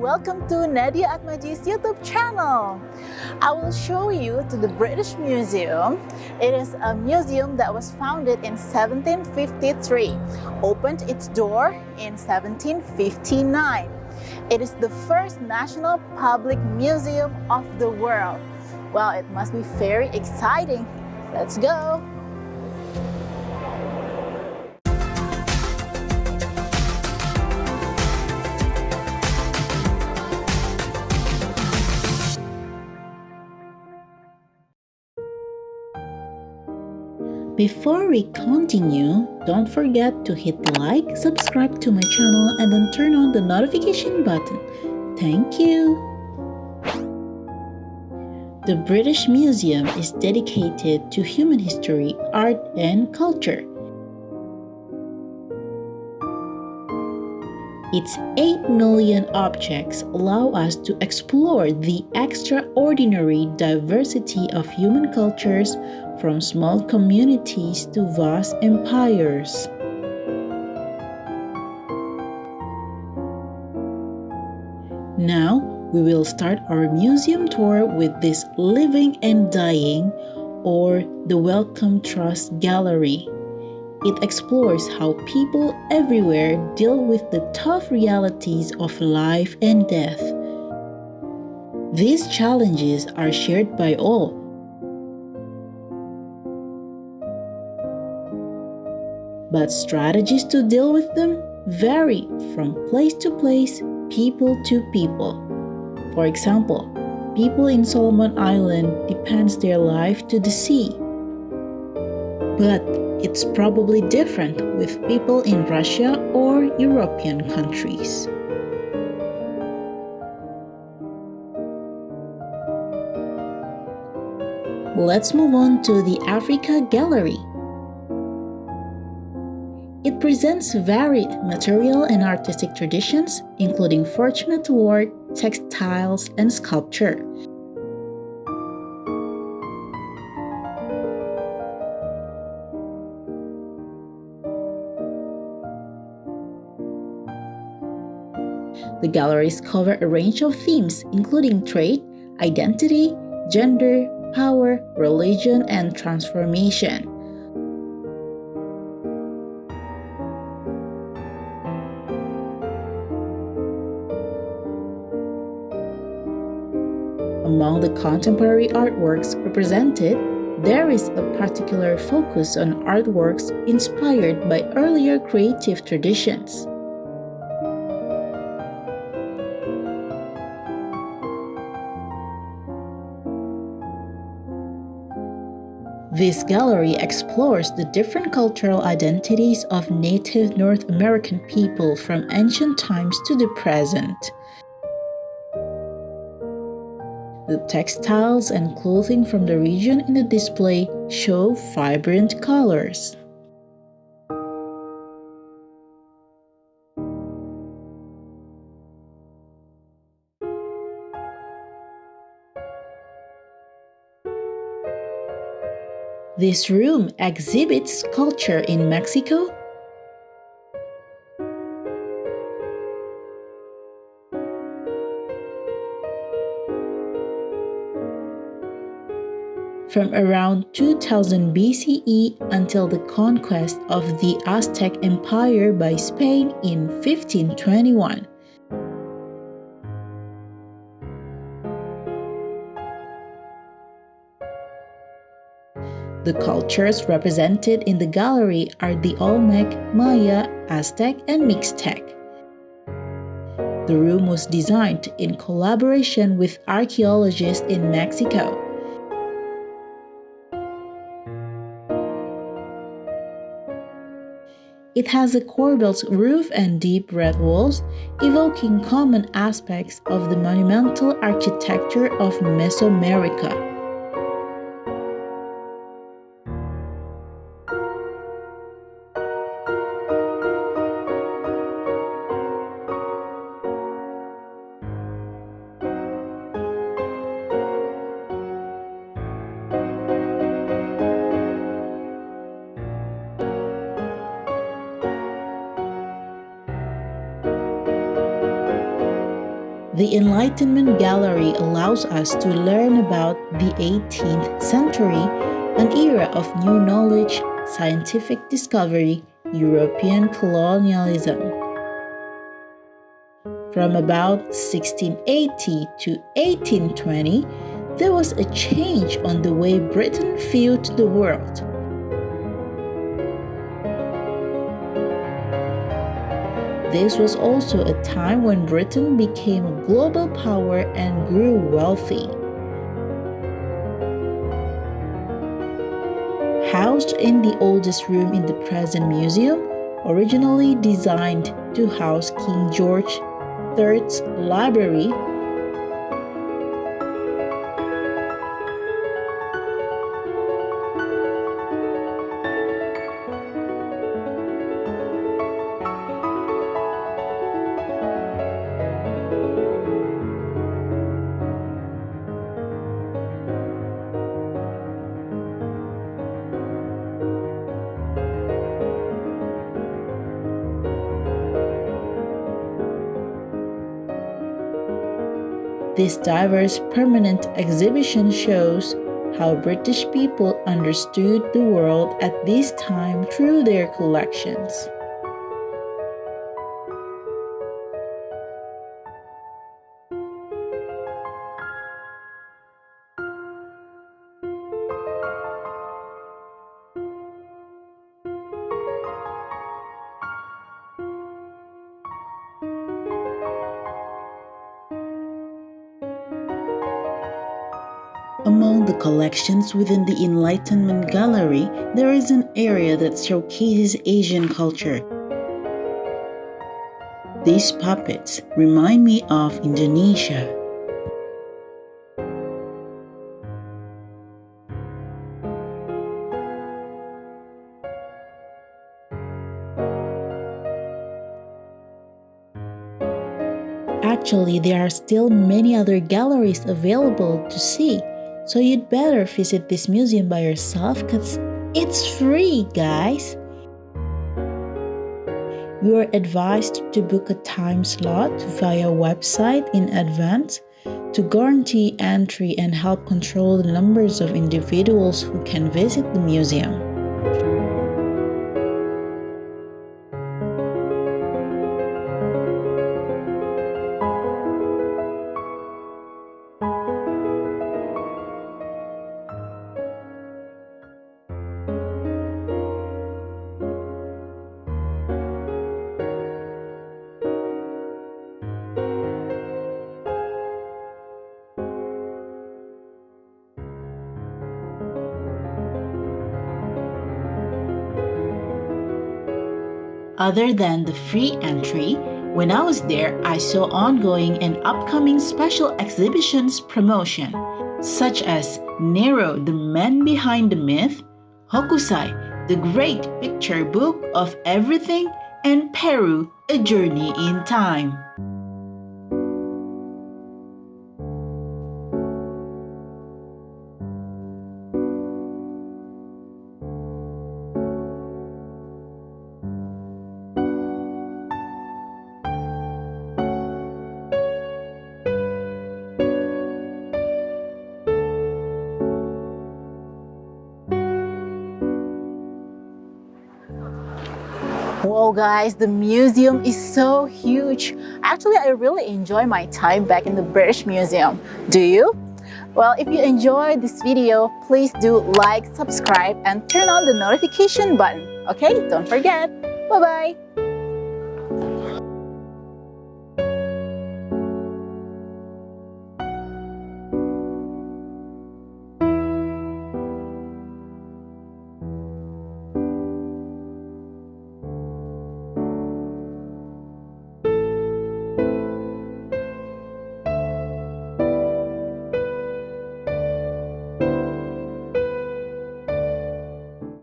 welcome to Nadia Atmaji's YouTube channel. I will show you to the British Museum. It is a museum that was founded in 1753, opened its door in 1759. It is the first national public museum of the world. Well, it must be very exciting. Let's go! Before we continue, don't forget to hit like, subscribe to my channel, and then turn on the notification button. Thank you! The British Museum is dedicated to human history, art, and culture. Its 8 million objects allow us to explore the extraordinary diversity of human cultures, from small communities to vast empires. Now, we will start our museum tour with this Living and Dying, or the Wellcome Trust Gallery. It explores how people everywhere deal with the tough realities of life and death. These challenges are shared by all. But strategies to deal with them vary from place to place, people to people. For example, people in Solomon Island depends their life to the sea. But it's probably different with people in Russia or European countries. Let's move on to the Africa Gallery. It presents varied material and artistic traditions, including forged metalwork, textiles, and sculpture. The galleries cover a range of themes, including trade, identity, gender, power, religion, and transformation. Among the contemporary artworks represented, there is a particular focus on artworks inspired by earlier creative traditions. This gallery explores the different cultural identities of native North American people from ancient times to the present. The textiles and clothing from the region in the display show vibrant colors. This room exhibits culture in Mexico, from around 2000 BCE until the conquest of the Aztec Empire by Spain in 1521. The cultures represented in the gallery are the Olmec, Maya, Aztec, and Mixtec. The room was designed in collaboration with archaeologists in Mexico. It has a corbelled roof and deep red walls, evoking common aspects of the monumental architecture of Mesoamerica. The Enlightenment Gallery allows us to learn about the 18th century, an era of new knowledge, scientific discovery, European colonialism. From about 1680 to 1820, there was a change on the way Britain viewed the world. This was also a time when Britain became a global power and grew wealthy. Housed in the oldest room in the present museum, originally designed to house King George III's library, this diverse permanent exhibition shows how British people understood the world at this time through their collections. Among the collections within the Enlightenment Gallery, there is an area that showcases Asian culture. These puppets remind me of Indonesia. Actually, there are still many other galleries available to see, so you'd better visit this museum by yourself because it's free, guys. You are advised to book a time slot via website in advance to guarantee entry and help control the numbers of individuals who can visit the museum. Other than the free entry, when I was there, I saw ongoing and upcoming special exhibitions promotion, such as Nero, the man behind the myth, Hokusai, the great picture book of everything, and Peru, a journey in time. Whoa guys, the museum is so huge. Actually, I really enjoy my time back in the British Museum. Do you? Well, if you enjoyed this video, please do like, subscribe, and turn on the notification button. Okay, don't forget. Bye-bye.